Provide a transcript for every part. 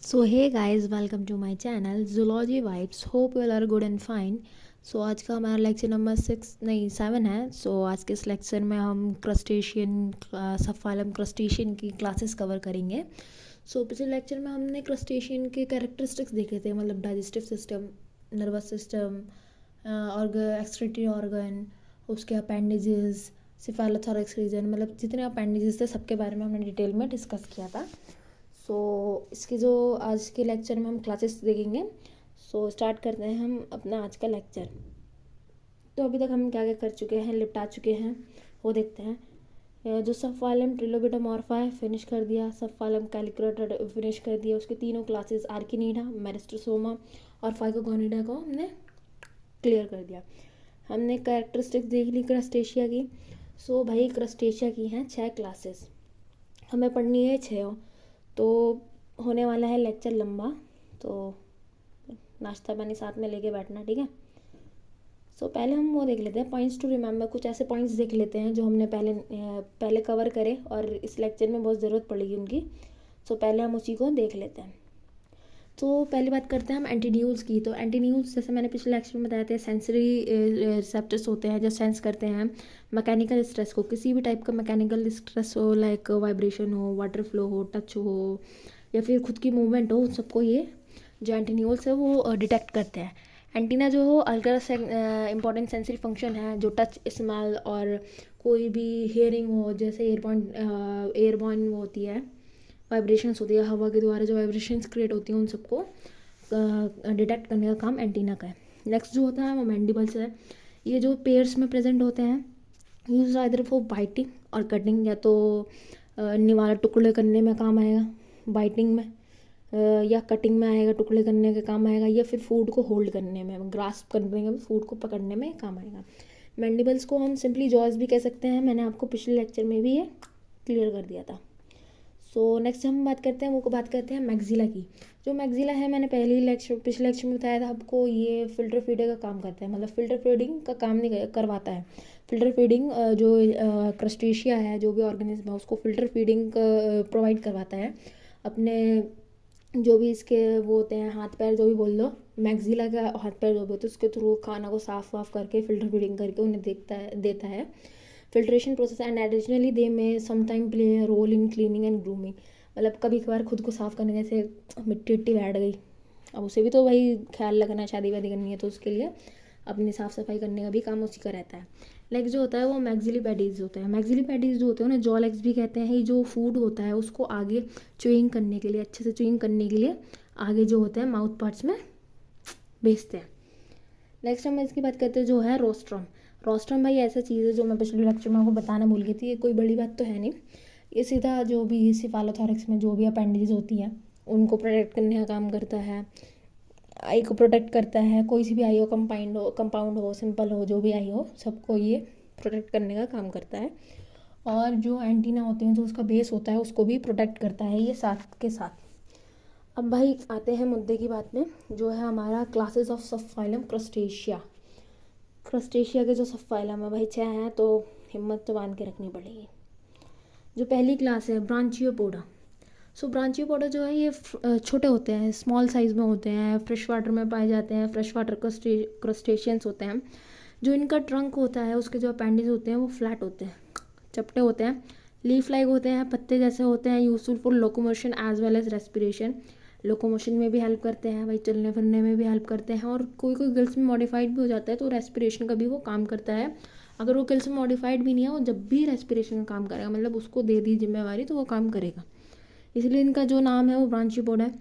So hey guys, welcome to my channel zoology vibes. Hope you are good and fine. So आज का हमारा lecture number 7 है। सो आज के इस लेक्चर में हम क्रस्टेशियन सबफाइलम क्रस्टेशियन की क्लासेस कवर करेंगे। सो पिछले लेक्चर में हमने क्रस्टेशियन के कैरेक्टरिस्टिक्स देखे थे, मतलब digestive system, nervous system, excretory organ, उसके अपेंडेजेस, सिफेलोथोरैक्स रीजन, मतलब जितने अपेंडेजेस थे सबके बारे में हमने डिटेल में डिस्कस किया था। सो इसके जो आज के लेक्चर में हम क्लासेस देखेंगे। सो स्टार्ट करते हैं हम अपना आज का लेक्चर। तो अभी तक हम क्या क्या कर चुके हैं, निपटा चुके हैं, वो देखते हैं। जो सबफाइलम ट्रिलोबिटोमॉर्फा है फिनिश कर दिया, सबफाइलम कैलिकुलेटेड फिनिश कर दिया, उसके तीनों क्लासेस आर्किनीडा, मेरिस्टोसोमा और फाइकोगोनिडा को हमने क्लियर कर दिया। हमने कैरेक्टरिस्टिक्स देख ली क्रस्टेशिया की। सो भाई क्रस्टेशिया की हैं 6 क्लासेस, हमें पढ़नी है 6, तो होने वाला है लेक्चर लंबा, तो नाश्ता पानी साथ में लेके बैठना, ठीक है। सो पहले हम वो देख लेते हैं पॉइंट्स टू रिमेंबर। कुछ ऐसे पॉइंट्स देख लेते हैं जो हमने पहले कवर करे और इस लेक्चर में बहुत ज़रूरत पड़ेगी उनकी। सो पहले हम उसी को देख लेते हैं। तो पहली बात करते हैं हम एंटीन्यूल्स की। तो एंटीन्यूल्स जैसे मैंने पिछले लेक्चर में बताया था, सेंसरी रिसेप्टर्स होते हैं जो सेंस करते हैं मैकेनिकल स्ट्रेस को। किसी भी टाइप का मैकेनिकल स्ट्रेस हो, लाइक वाइब्रेशन हो, वाटर फ्लो हो, टच हो, या फिर खुद की मूवमेंट हो, सबको ये जो एंटीन्यूल्स है वो डिटेक्ट करते हैं। एंटीना जो हो अल्ट्रा इंपॉर्टेंट सेंसरी फंक्शन है, जो टच, स्मेल और कोई भी हेयरिंग हो, जैसे एयरबॉर्न वो होती है, वाइब्रेशंस होती है, हवा के द्वारा जो वाइब्रेशंस क्रिएट होती हैं उन सबको डिटेक्ट करने का काम एंटीना का है। नेक्स्ट जो होता है वो मैंडिबल्स है। ये जो पेयर्स में प्रेजेंट होते हैं, यूज आइदर फॉर बाइटिंग और कटिंग, या तो निवाला टुकड़े करने में काम आएगा बाइटिंग में, या कटिंग में आएगा, टुकड़े करने का काम आएगा, या फिर फूड को होल्ड करने में, ग्रास्प करने में, फूड को पकड़ने में काम आएगा। मैंडिबल्स को हम सिंपली जॉज भी कह सकते हैं, मैंने आपको पिछले लेक्चर में भी ये क्लियर कर दिया था। सो नेक्स्ट हम बात करते हैं, वो बात करते हैं मैक्सिला की। जो मैक्सिला है, मैंने पिछले लेक्चर में बताया था आपको, ये फिल्टर फीडर का काम करता है, मतलब फिल्टर फीडिंग का काम नहीं करवाता है। फिल्टर फीडिंग जो क्रस्टेशिया है, जो भी ऑर्गेनिज्म है, उसको फिल्टर फीडिंग प्रोवाइड करवाता है अपने जो भी इसके वो होते हैं हाथ पैर, जो भी बोल लो, मैक्सिला का हाथ पैर जो भी होते हैं, उसके थ्रू खाना को साफ वाफ करके फिल्टर फीडिंग करके उन्हें देता है filtration process. And additionally they may sometime play a role in cleaning and grooming, मतलब कभी कभार खुद को साफ करने, जैसे मिट्टी उट्टी बैठ गई, अब उसे भी तो भाई ख्याल लगना है, शादी वादी करनी है तो उसके लिए अपनी साफ़ सफाई करने का भी काम उसी का रहता है। नेक्स्ट जो होता है वो मैक्सिली पैडीज होता है। मैक्सिली पैडीज जो होते हैं ना, जॉ लेग्स भी कहते हैं। ये जो फूड होता है उसको आगे च्यूइंग करने के लिए, अच्छे से च्यूइंग करने के लिए आगे जो होता है माउथ पार्ट्स में भेजते हैं। नेक्स्ट हम इसकी बात करते हैं जो है रोस्ट्रम। रोस्ट्रम भाई ऐसा चीज़ है जो मैं पिछले लेक्चर में आपको बताना भूल गई थी, ये कोई बड़ी बात तो है नहीं। ये सीधा जो भी सिफालोथोरैक्स में जो भी अपेंडिजेस होती हैं उनको प्रोटेक्ट करने का काम करता है, आई को प्रोटेक्ट करता है। कोई सी भी आई हो, कंपाउंड हो, सिंपल हो, जो भी आई हो, सबको ये प्रोटेक्ट करने का काम करता है। और जो एंटीना होते हैं, जो उसका बेस होता है, उसको भी प्रोटेक्ट करता है ये साथ के साथ। अब भाई आते हैं मुद्दे की बात में, जो है हमारा classes of subphylum crustacea. Crustacea के जो सबफाइलम है भाई 6 हैं, तो हिम्मत तो बांध के रखनी पड़ेगी। जो पहली क्लास है ब्रांचियोपोडा। सो ब्रांचियोपोडा जो है ये छोटे होते हैं, स्मॉल साइज़ में होते हैं, फ्रेश वाटर में पाए जाते हैं, फ्रेश वाटर क्रस्टेशियंस होते हैं। जो इनका ट्रंक होता है, उसके जो अपेंडिज होते हैं वो फ्लैट होते हैं, चपटे होते हैं, लीफ लाइक होते हैं, पत्ते जैसे होते हैं, useful for locomotion as well as respiration. Locomotion में भी हेल्प करते हैं भाई, चलने फिरने में भी हेल्प करते हैं, और कोई कोई गिल्स में मॉडिफाइड भी हो जाता है तो रेस्पिरेशन का भी वो काम करता है। अगर वो गिल्स में मॉडिफाइड भी नहीं है, वो जब भी रेस्पिरेशन का काम करेगा, मतलब उसको दे दी जिम्मेवारी तो वो काम करेगा, इसलिए इनका जो नाम है वो ब्रांचियोपोडा है।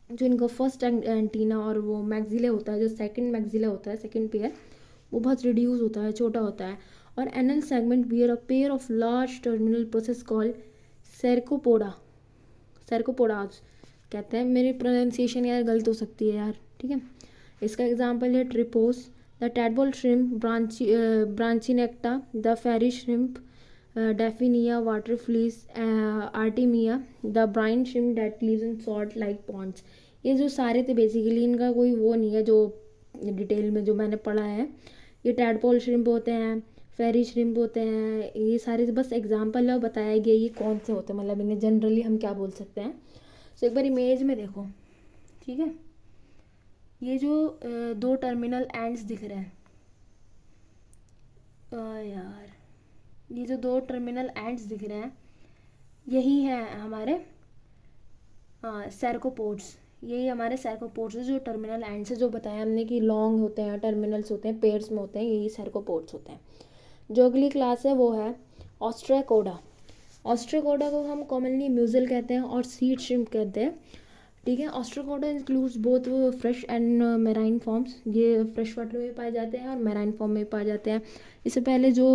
जो इनका फर्स्ट एंटीना और वो मैक्सिला होता है, जो सेकंड मैक्सिला होता है, सेकंड पेयर, वो बहुत रिड्यूस होता है, छोटा होता है। और anal segment bear a pair of large terminal process called cercopoda, cercopodas कहते हैं। मेरी प्रोनाउंसिएशन यार गलत हो सकती है यार, ठीक है। इसका एग्जांपल है Triops, the tadpole shrimp, Branchinecta, the fairy shrimp, Daphnia, water fleas, Artemia, the brine shrimp that lives in salt like ponds. ये जो सारे थे बेसिकली, इनका कोई वो नहीं है जो डिटेल में जो मैंने पढ़ा है। ये टैडपोल श्रिम्प होते हैं, फेरी श्रिम्प होते हैं, ये सारे बस एग्जाम्पल है, बताया गया ये कौन से होते हैं, मतलब इन्हें जनरली हम क्या बोल सकते हैं। सो एक बार इमेज में देखो, ठीक है। ये जो दो टर्मिनल एंड्स दिख रहे हैं, यार ये जो दो टर्मिनल एंड्स दिख रहे हैं यही है हमारे सैरकोपोड्स। यही हमारे सैरकोपोड्स है, जो टर्मिनल एंड से जो बताया हमने कि लॉन्ग होते हैं, टर्मिनल्स होते हैं, पेयर्स में होते हैं, यही सैरकोपोड्स होते हैं। जो अगली क्लास है वो है ऑस्ट्राकोडा। ऑस्ट्राकोडा को हम कॉमनली म्यूजल कहते हैं और सीड श्रिम्प कहते हैं। ठीक है। Ostracoda includes both fresh and marine forms. ये फ्रेश वाटर में पाए जाते हैं और मेराइन फॉर्म में पाए जाते हैं। इससे पहले जो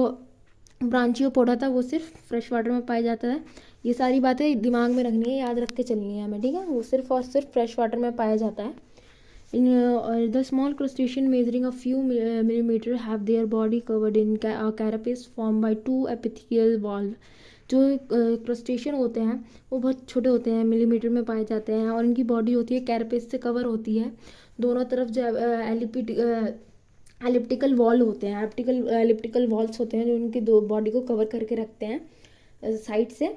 ब्रांचियोपोडा था वो सिर्फ फ्रेश वाटर में पाया जाता है। ये सारी बातें दिमाग में रखनी है, याद रख के चलनी है हमें। ठीक है। वो सिर्फ और सिर्फ फ्रेश वाटर में पाया जाता है। In the small crustacean measuring a few millimeter have their body covered in carapace form by two epithelial valve. जो क्रस्टेशियन होते हैं वो बहुत छोटे होते हैं, मिलीमीटर में पाए जाते हैं, और इनकी बॉडी होती है कैरापेस से कवर होती है। दोनों तरफ जो एलिप्टिकल वॉल होते हैं, एलिप्टिकल वॉल्स होते हैं जो उनकी दो बॉडी को कवर करके रखते हैं साइड से,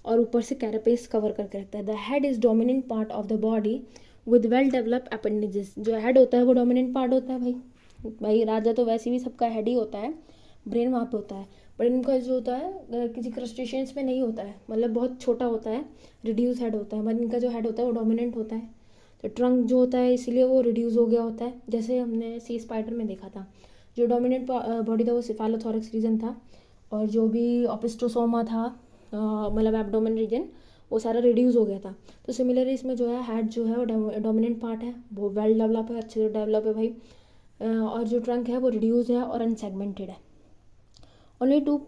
और ऊपर से कैरापेस कवर करके रखता है। The head is dominant part of the body with well developed appendages. जो हेड होता है वो डोमिनेंट पार्ट होता है भाई राजा तो वैसे भी सबका हेड ही होता है, ब्रेन वहाँ पे होता है। पर इनका जो होता है किसी क्रस्टेशियंस में नहीं होता है, मतलब बहुत छोटा होता है, रिड्यूस हेड होता है। मतलब इनका जो हेड होता है वो डोमिनेंट होता है। तो ट्रंक जो होता है इसलिए वो रिड्यूस हो गया होता है, जैसे हमने सी स्पाइडर में देखा था। जो डोमिनेंट बॉडी था वो सिफालोथोरैक्स रीजन था, और जो भी ओपिस्टोसोमा था मतलब एब्डोमेन रीजन, वो सारा रिड्यूस हो गया था। तो सिमिलरली इसमें जो है हेड जो है वो डोमिनेंट पार्ट है, वो वेल डेवलप है, अच्छे से डेवलप है भाई। और जो ट्रंक है वो रिड्यूस है और अनसेगमेंटेड है। Only two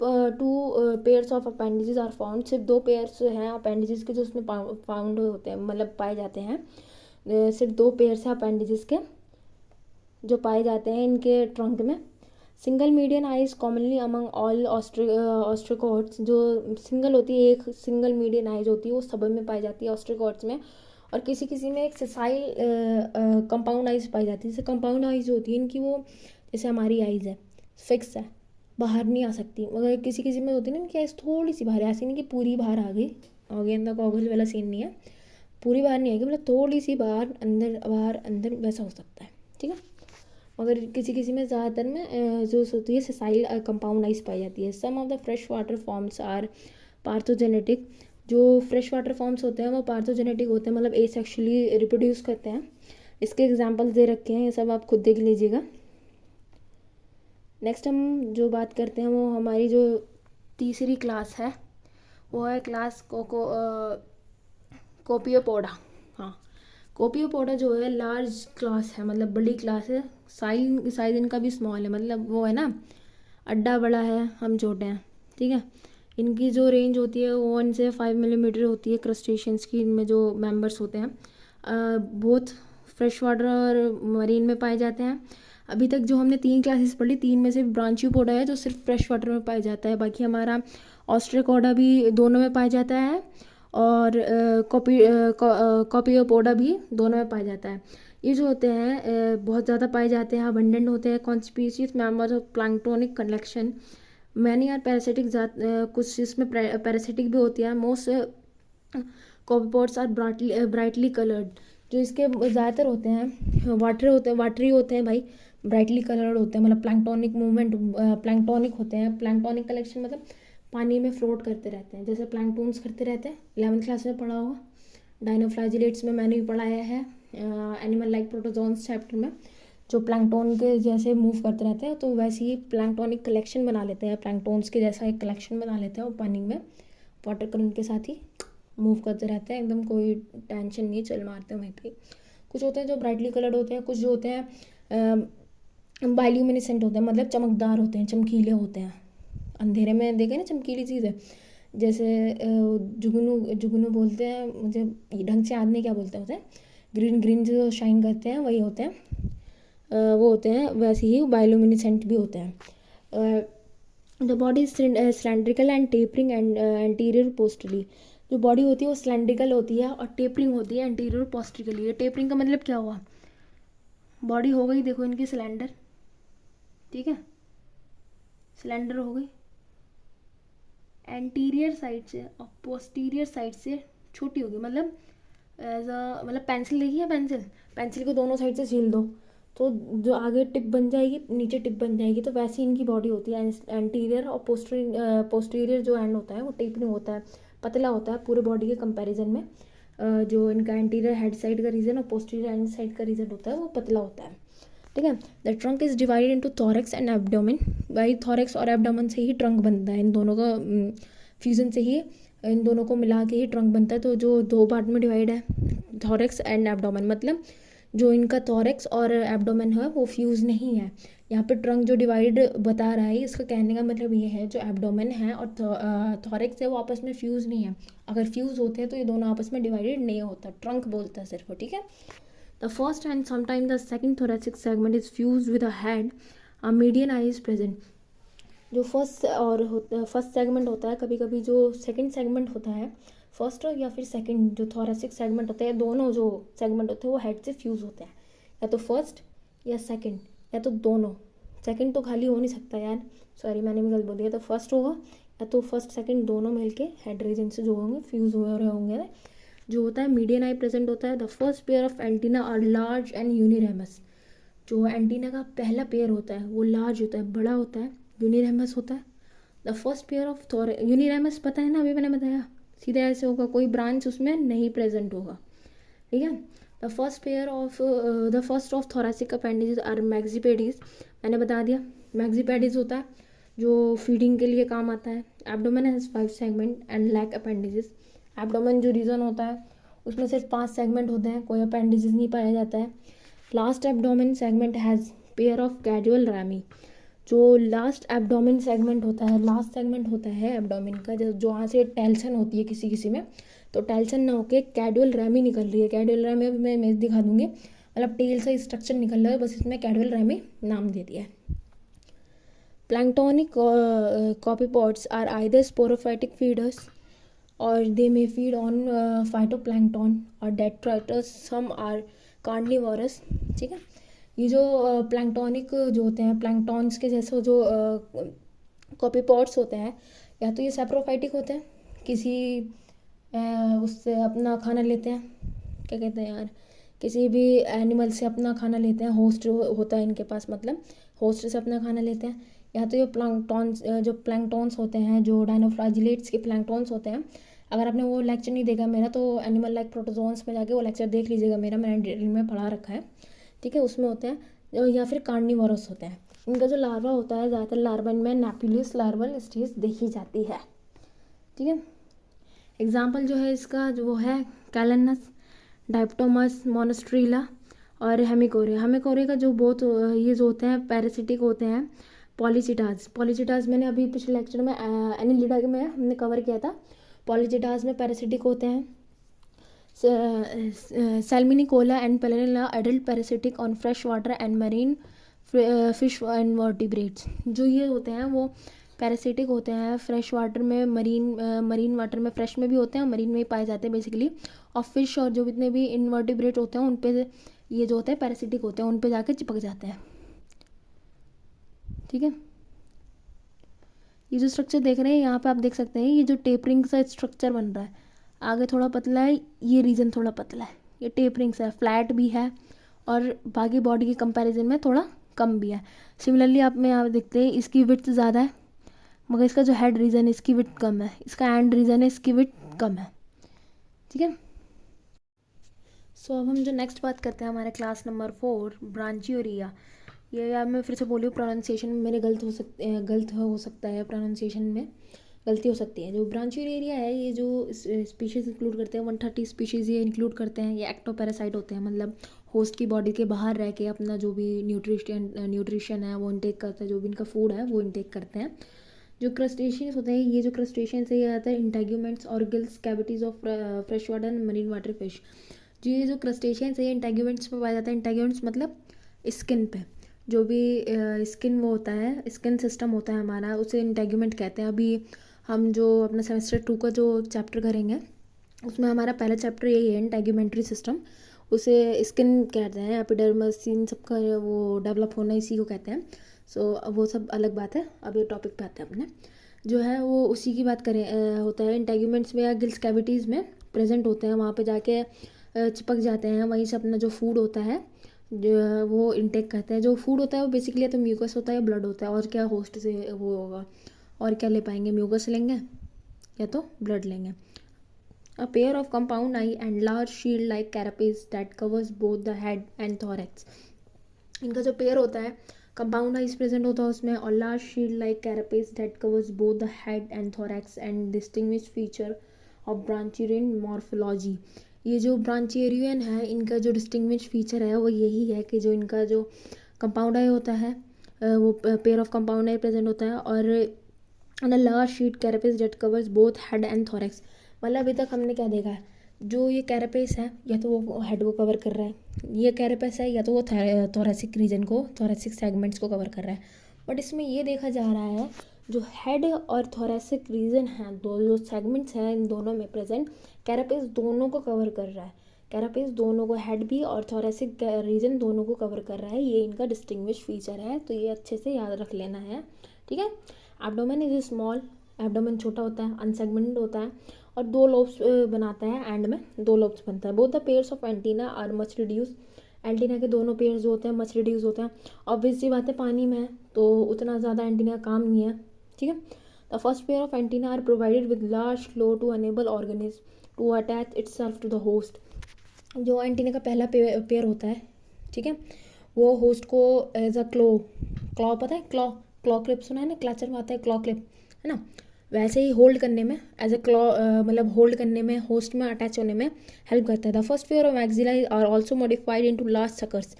pairs of appendages are found. सिर्फ दो पेयर्स हैं अपेंडिजेस के जो उसमें फाउंड होते हैं, मतलब पाए जाते हैं। सिर्फ दो पेयर्स हैं अपेंडिजेस के जो पाए जाते हैं इनके ट्रंक में। Single median eyes commonly among all ostracods. जो सिंगल होती है, एक सिंगल मीडियन आइज होती है, वो सब में पाई जाती है ऑस्ट्रिकोड्स में। और किसी किसी में एक सेसाइल कंपाउंड आइज पाई जाती है। जैसे कंपाउंड आइज होती है इनकी, वो जैसे हमारी आइज है फिक्स है, बाहर नहीं आ सकती, मगर किसी किसी में होती है ना इनकी आइज थोड़ी सी बाहर है, ऐसी नहीं कि पूरी बाहर आ गई, आगे अंदर गॉगल वाला सीन नहीं है, पूरी बाहर नहीं आएगी, मतलब थोड़ी सी बाहर अंदर वैसा हो सकता है। ठीक है। मगर किसी किसी में ज़्यादातर में जो होती है सेसाइल कंपाउंड आइज पाई जाती है। Some of the fresh water forms are parthenogenetic. जो फ्रेश वाटर फॉर्म्स होते हैं वो पार्थोजेनेटिक होते हैं, मतलब एसेक्सुअली रिप्रोड्यूस करते हैं। इसके एग्जाम्पल्स दे रखे हैं, ये सब आप खुद देख लीजिएगा। नेक्स्ट हम जो बात करते हैं वो हमारी जो तीसरी क्लास है वो है क्लास कोपियोपोडा। हाँ, कोपियोपोडा जो है लार्ज क्लास है, मतलब बड़ी क्लास है। साइज इनका भी स्मॉल है, मतलब वो है ना, अड्डा बड़ा है हम छोटे हैं। ठीक है। इनकी जो रेंज होती है वो 1 से 5 मिलीमीटर होती है क्रस्टेशियंस की। इनमें जो मेंबर्स होते हैं बहुत फ्रेश वाटर और मरीन में पाए जाते हैं। अभी तक जो हमने 3 क्लासेस पढ़ी, 3 में से ब्रांचियोपोडा है जो सिर्फ फ्रेश वाटर में पाया जाता है, बाकी हमारा ऑस्ट्राकोडा भी दोनों में पाया जाता है, और कॉपियोपोडा भी दोनों में पाया जाता है। ये जो होते हैं बहुत ज़्यादा पाए जाते हैं, अबंडेंट होते हैं, conspicuous members of planktonic collection. Many are parasitic, कुछ इसमें पैरासिटिक भी होती है। Most copepods are brightly coloured. जो इसके ज़्यादातर होते हैं वाटरी होते हैं भाई, ब्राइटली कलर्ड होते हैं, मतलब प्लैंक्टोनिक मूवमेंट प्लैंक्टोनिक होते हैं। प्लैंक्टोनिक कलेक्शन मतलब पानी में फ्लोट करते रहते हैं, जैसे प्लैंक्टोन्स करते रहते हैं। 11th क्लास में पढ़ा होगा, डाइनोफ्लैजिलेट्स में मैंने भी पढ़ाया है, एनिमल लाइक प्रोटोजोन्स चैप्टर में। जो प्लैंक्टोन के जैसे मूव करते रहते हैं, तो वैसे ही प्लैंक्टोनिक कलेक्शन बना लेते हैं, प्लैंक्टोन्स के जैसा एक कलेक्शन बना लेते हैं, और पानी में वाटर करंट के साथ ही मूव करते रहते हैं, एकदम कोई टेंशन नहीं, चल मारते हैं वहीं पे। कुछ होते हैं जो ब्राइटली कलर्ड होते हैं, कुछ जो होते हैं बायोल्यूमिनेसेंट होते हैं, मतलब चमकदार होते हैं, चमकीले होते हैं। अंधेरे में देखे ना चमकीली चीज़ है, जैसे जुगनू बोलते हैं, मुझे ढंग से याद नहीं क्या बोलते हैं उसे, ग्रीन जो शाइन करते हैं वही होते हैं, वो होते हैं। वैसे ही बायोल्यूमिनेसेंट भी होते हैं। The body is cylindrical and tapering and anterior posteriorly. जो बॉडी होती है वो सिलेंड्रिकल होती है और टेपरिंग होती है एंटीरियर पोस्टरली। ये टेपरिंग का मतलब क्या हुआ, बॉडी हो गई देखो इनकी सिलेंडर, ठीक है, सिलेंडर हो गई, एंटीरियर साइड से और पोस्टीरियर साइड से छोटी होगी, मतलब एज अ मतलब पेंसिल देखी है, पेंसिल पेंसिल को दोनों साइड से छील दो तो जो आगे टिप बन जाएगी नीचे टिप बन जाएगी, तो वैसी इनकी बॉडी होती है। एंटीरियर और पोस्टीरियर जो एंड होता है वो टिप नहीं होता है, पतला होता है पूरे बॉडी के कंपैरिजन में। जो इनका एंटीरियर हेड साइड का रीजन और पोस्टीरियर एंड साइड का रीजन होता है वो पतला होता है, ठीक है। The trunk is divided into thorax and abdomen. भाई थॉरैक्स और एब्डोमेन से ही ट्रंक बनता है, इन दोनों का फ्यूजन से ही, इन दोनों को मिला के ही ट्रंक बनता है। तो जो दो पार्ट में डिवाइड है थॉरैक्स एंड एब्डोमेन, मतलब जो इनका थॉरैक्स और एब्डोमेन है वो फ्यूज़ नहीं है। यहाँ पे ट्रंक जो डिवाइड बता रहा है इसका कहने का मतलब ये है जो एब्डोमेन है और थॉरैक्स है वो आपस में फ्यूज़ नहीं है। अगर फ्यूज़ होते हैं तो ये दोनों आपस में डिवाइडेड नहीं होता, ट्रंक बोलता है सिर्फ, ठीक है। The first and sometime the second thoracic segment is fused with a head. A median eye is present. जो फर्स्ट सेगमेंट होता है, कभी कभी जो सेकंड सेगमेंट होता है, फर्स्ट या फिर सेकंड जो थोरेसिक सेगमेंट होते हैं, दोनों जो सेगमेंट होते हैं वो हेड से फ्यूज़ होते हैं, या तो फर्स्ट या सेकंड या तो दोनों। सेकंड तो खाली हो नहीं सकता यार, सॉरी मैंने भी गलत बोल दिया, तो फर्स्ट होगा या तो फर्स्ट सेकंड दोनों मिलके हेड रीजन से जो होंगे फ्यूज़ हो रहे होंगे। जो होता है मीडियन आई प्रेजेंट होता है। The first pair of antenna are large and uniramous. जो एंटीना का पहला पेयर होता है वो लार्ज होता है, बड़ा होता है, यूनिरेमस होता है। द फर्स्ट पेयर ऑफ यूनिरेमस पता है ना, अभी मैंने बताया, सीधे ऐसे होगा, कोई ब्रांच उसमें नहीं प्रेजेंट होगा, ठीक है। The first of thoracic appendages are maxillipeds, मैंने बता दिया मैक्सिपेडिस होता है जो फीडिंग के लिए काम आता है। Abdomen has 5 segment and lack appendages. Abdomen जो रीजन होता है उसमें सिर्फ 5 सेगमेंट होते हैं, कोई अपेंडिजेस नहीं पाया जाता है। Last abdomen segment has pair of casual ramie. जो लास्ट एब्डोमेन सेगमेंट होता है, लास्ट सेगमेंट होता है एब्डोमेन का, जो वहाँ से टेल्सन होती है किसी किसी में, तो टेल्सन ना होके कैजुअल रैमी निकल रही है। कैजुअल रैमी अभी मैं इमेज दिखा दूंगी, मतलब टेल से स्ट्रक्चर निकल रहा है, बस इसमें कैजुअल रैमी नाम दे दिया है। Planktonic copepods are either sporophytic feeders और they may feed on phytoplankton और डेट्राइटस, सम आर कार्निवोरस, ठीक है। ये जो प्लैंक्टोनिक जो होते हैं, प्लैंक्टॉन्स के जैसे जो कॉपीपॉड्स होते हैं, या तो ये सेप्रोफाइटिक होते हैं, किसी उससे अपना खाना लेते हैं, क्या कहते हैं यार, किसी भी एनिमल से अपना खाना लेते हैं, होस्ट होता है इनके पास, मतलब होस्ट से अपना खाना लेते हैं। या तो ये प्लैंक्टॉन्स होते हैं, जो डायनोफ्लाजिलेट्स के प्लैंक्टॉन्स होते हैं। अगर आपने वो लेक्चर नहीं देखा मेरा तो एनिमल लाइक प्रोटोजोन्स में जाके वो लेक्चर देख लीजिएगा मेरा, मैंने डिटेल में पढ़ा रखा है, ठीक है। उसमें होते हैं, या फिर कार्निवोरस होते हैं। इनका जो लार्वा होता है, ज़्यादातर लार्वा में नेपुलियस लार्वल स्टेज देखी जाती है, ठीक है। एग्जाम्पल जो है इसका जो वो है कैलनस, डाइप्टोमस, मोनस्ट्रीला और हेमिकोरिया। हेमिकोरिया का जो बहुत ये जो होते हैं पैरासिटिक होते हैं। पॉलीसिटाज मैंने अभी पिछले लेक्चर में एनिलिडा में हमने कवर किया था। पॉलीसिटाज में पैरासिटिक होते हैं। Salmincola and Pennella adult parasitic on fresh water and marine fish and vertebrates. जो ये होते हैं वो पैरासिटिक होते हैं फ्रेश वाटर में, मरीन वाटर में, फ्रेश में भी होते हैं, मरीन में ही पाए जाते हैं बेसिकली। और फिश और जो जितने भी इनवर्टिब्रेट होते हैं उन पे ये जो होते हैं पैरासिटिक होते हैं, उन पे जाके चिपक जाते हैं, ठीक है। ये जो स्ट्रक्चर देख रहे हैं यहाँ पे आप देख सकते हैं, ये जो टेपरिंग सा स्ट्रक्चर बन रहा है, आगे थोड़ा पतला है, ये रीजन थोड़ा पतला है, ये टेपरिंग सा है, फ्लैट भी है और बाकी बॉडी के कंपैरिजन में थोड़ा कम भी है। सिमिलरली आप में यहाँ देखते हैं इसकी विड्थ ज़्यादा है, मगर इसका जो हेड रीजन है इसकी विड्थ कम है, इसका एंड रीजन है इसकी विड्थ कम है, ठीक है। सो अब हम जो नेक्स्ट बात करते हैं हमारे क्लास नंबर 4 ब्रांचियोरिया। ये यार मैं फिर से बोली हूँ, प्रोनाउंसिएशन में मेरे गलत हो सकता है, प्रोनाउंसिएशन में गलती हो सकती है। जो ब्रांचियोरिया है ये जो स्पीशीज़ इंक्लूड करते हैं 130 स्पीशीज़ ये इंक्लूड करते हैं। ये एक्टोपैरासाइट होते हैं, मतलब होस्ट की बॉडी के बाहर रह के अपना जो भी न्यूट्रिशन है वो इनटेक करते हैं, जो भी इनका फूड है वो इनटेक करते हैं। जो क्रस्टेशियंस होते हैं, ये जो क्रस्टेशियंस है ये आता है इंटेग्यूमेंट्स और gills cavities of fresh water and marine water fish. जो ये जो क्रस्टेशियंस है ये इंटेग्यूमेंट्स में पाया जाता है। इंटेग्यूमेंट्स मतलब स्किन पे जो भी स्किन वो होता है, स्किन सिस्टम होता है हमारा, उसे इंटेग्यूमेंट कहते हैं। अभी हम जो अपना सेमेस्टर 2 का जो चैप्टर करेंगे उसमें हमारा पहला चैप्टर यही है, इंटेग्यूमेंट्री सिस्टम। उसे स्किन कहते हैं, एपिडर्मस इन सबका वो डेवलप होना इसी को कहते हैं। सो वो सब अलग बात है, अब ये टॉपिक पे आते हैं अपने, जो है वो उसी की बात करें होता है। इंटेग्यूमेंट्स में या गिल्स कैविटीज़ में प्रेजेंट होते हैं, वहाँ पे जाके चिपक जाते हैं, वहीं से अपना जो फूड होता है जो वो इनटेक करते हैं। जो फूड होता है वो बेसिकली या तो म्यूकस होता है या ब्लड होता है, और क्या होस्ट से वो होगा, और क्या ले पाएंगे, म्यूकस लेंगे या तो ब्लड लेंगे। A pair of compound eye and large shield-like carapace that covers both the head and thorax. इनका जो पेयर होता है, कंपाउंड आइज प्रेजेंट होता है उसमें, और large shield like carapace that covers both the head and thorax and distinguish feature of branchiuran morphology. ये जो ब्रांचियरियन है, इनका जो डिस्टिंग्विश फीचर है वो यही है कि जो इनका जो कंपाउंड आई होता है वो pair of compound I present होता है, और large sheet carapace that covers both head and thorax. मतलब अभी तक हमने क्या देखा है, जो ये कैरापेस है या तो वो हेड को कवर कर रहा है, ये कैरापेस है या तो वो थोरेसिक रीजन को, थोरेसिक सेगमेंट्स को कवर कर रहा है। बट इसमें ये देखा जा रहा है जो हेड और थोरेसिक रीजन है, दो जो सेगमेंट्स हैं इन दोनों में प्रेजेंट, कैरापेस दोनों को कवर कर रहा है। कैरापेस दोनों को, हेड भी और थोरेसिक रीजन दोनों को कवर कर रहा है। ये इनका डिस्टिंग्विश फीचर है, तो ये अच्छे से याद रख लेना है, ठीक है। एब्डोमेन इज स्मॉल, एब्डोमेन छोटा होता है, अनसेगमेंटेड होता है, और दो लोब्स बनाता है, एंड में दो लोब्स बनता है। Both the pairs of antenna are much reduce, antenna के दोनों पेयर्स जो होते हैं मच रिड्यूस होते हैं। ऑब्वियस सी बात है, पानी में है तो उतना ज़्यादा एंटीना का काम नहीं है, ठीक है। The first pair of antenna are provided with large flow to enable organism to attach itself to the host. जो एंटीना का पहला पेयर होता है, ठीक है, वो होस्ट को एज अ क्लॉ पता है, क्लॉ क्लिप सुना है ना, क्लचर में आता है क्लॉ क्लिप, है ना, वैसे ही होल्ड करने में, एज अ क्लॉ मतलब होल्ड करने में, होस्ट में अटैच होने में हेल्प करता है। The first pair of maxilla are also modified into large suckers.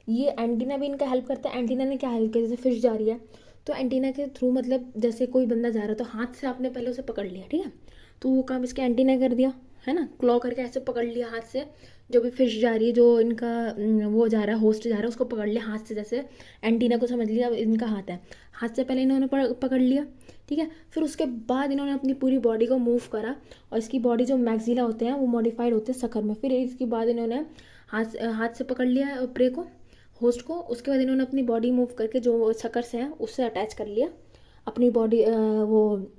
ये एंटीना भी इनका हेल्प करता है। एंटीना ने क्या हेल्प किया, जैसे फिश जा रही है तो एंटीना के थ्रू, मतलब जैसे कोई बंदा जा रहा है तो हाथ से आपने पहले उसे पकड़ लिया, ठीक है, तो वो काम इसके एंटीना कर दिया, है ना, क्लॉ करके ऐसे पकड़ लिया हाथ से। जो भी फिश जा रही है, जो इनका वो जा रहा है, होस्ट जा रहा है, उसको पकड़ लिया हाथ से, जैसे एंटीना को समझ लिया इनका हाथ है, हाथ से पहले इन्होंने पकड़ लिया, ठीक है। फिर उसके बाद इन्होंने अपनी पूरी बॉडी को मूव करा, और इसकी बॉडी जो मैक्सिला होते हैं वो मॉडिफाइड होते हैं सकर में। फिर इसके बाद इन्होंने हाथ से पकड़ लिया प्रे को, होस्ट को, उसके बाद इन्होंने अपनी बॉडी मूव करके जो सकर से है उससे अटैच कर लिया अपनी बॉडी, वो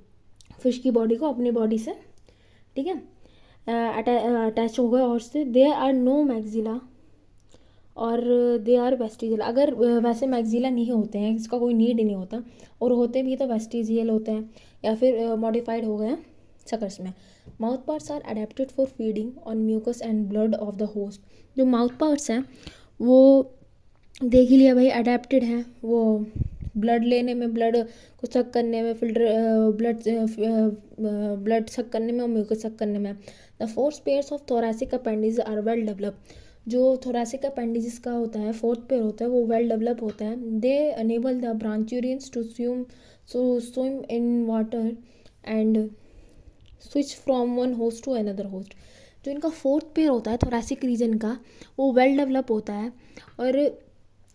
फिश की बॉडी को अपनी बॉडी से, ठीक है, अटैच हो गए। और से दे आर नो मैक्सिला और दे आर वेस्टिजियल। अगर वैसे मैक्सिला नहीं होते हैं, इसका कोई नीड ही नहीं होता, और होते भी तो वेस्टिजियल होते हैं या फिर मॉडिफाइड हो गए हैं सकर्स में। Mouth parts are adapted for feeding on mucus and blood of the host. जो माउथ पार्ट्स हैं वो देख ही लिया भाई, अडेप्टेड हैं, वो ब्लड लेने में, ब्लड को सक करने में, फिल्टर ब्लड सक करने में और म्यूकस सक करने में। The fourth pairs of thoracic appendage are well developed. जो थोरैसिक अपेंडिजेस का होता है, फोर्थ पेयर होता है, वो वेल डेवलप होता है। They enable the branchiurans to swim in water and switch from one host to another host. जो इनका फोर्थ पेयर होता है थोरैसिक रीजन का, वो वेल डेवलप होता है, और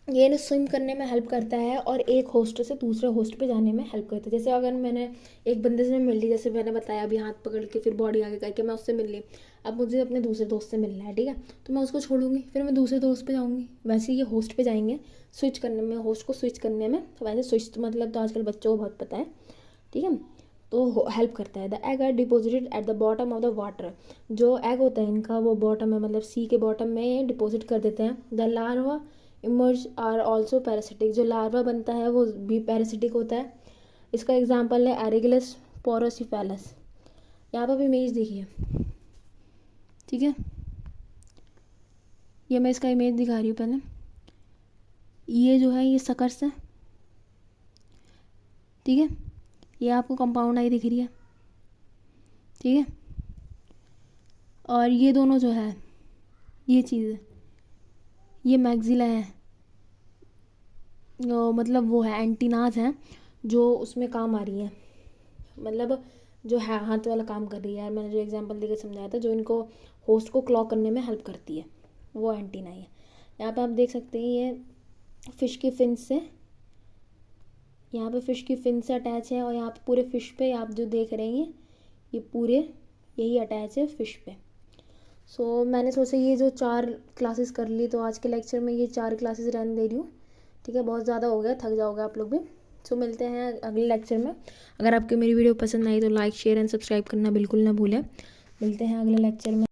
ये इन्हें स्विम करने में हेल्प करता है और एक होस्ट से दूसरे होस्ट पे जाने में हेल्प करता है। जैसे अगर मैंने एक बंदे से मिल ली, जैसे मैंने बताया अभी, हाथ पकड़ के फिर बॉडी आगे करके मैं उससे मिल ली, अब मुझे अपने दूसरे दोस्त से मिलना है, ठीक है, तो मैं उसको छोड़ूंगी, फिर मैं दूसरे दोस्त पे जाऊंगी। वैसे ये होस्ट पे जाएंगे स्विच करने में, होस्ट को स्विच करने में। तो वैसे स्विच मतलब तो आजकल बच्चों को बहुत पता है, ठीक है, तो हेल्प करता है। The egg are deposited at the bottom of the water. जो एग होता है इनका वो बॉटम में, मतलब सी के बॉटम में डिपोजिट कर देते हैं। The larva emerge are also parasitic. जो लार्वा बनता है वो भी पैरासिटिक होता है। इसका एग्जाम्पल है एरिगलस पोरोसिफेलस। यहाँ पर भी इमेज देखिए, ठीक है, ये मैं इसका इमेज दिखा रही हूँ पहले। ये जो है ये सकर्स है, ठीक है, ये आपको कंपाउंड आई दिख रही है, ठीक है, और ये दोनों जो है ये चीज़ है, ये मैक्सिला है, मतलब वो है एंटीनाज हैं जो उसमें काम आ रही है, मतलब जो है हाथ वाला काम कर रही है। मैंने जो एग्जांपल देकर समझाया था, जो इनको होस्ट को क्लॉ करने में हेल्प करती है, वो एंटीना है। यहाँ पे आप देख सकते हैं ये फ़िश की फिन से, यहाँ पे फ़िश की फिन से अटैच है, और यहाँ पे पूरे फ़िश पे आप जो देख रहे हैं ये पूरे यही अटैच है फ़िश पे। सो मैंने सोचा ये जो 4 क्लासेस कर ली, तो आज के लेक्चर में ये 4 क्लासेस रहने दे रही हूँ, ठीक है, बहुत ज़्यादा हो गया, थक जाओगे आप लोग भी। सो मिलते हैं अगले लेक्चर में। अगर आपको मेरी वीडियो पसंद आई तो लाइक शेयर एंड सब्सक्राइब करना बिल्कुल ना भूलें। मिलते हैं अगले लेक्चर में।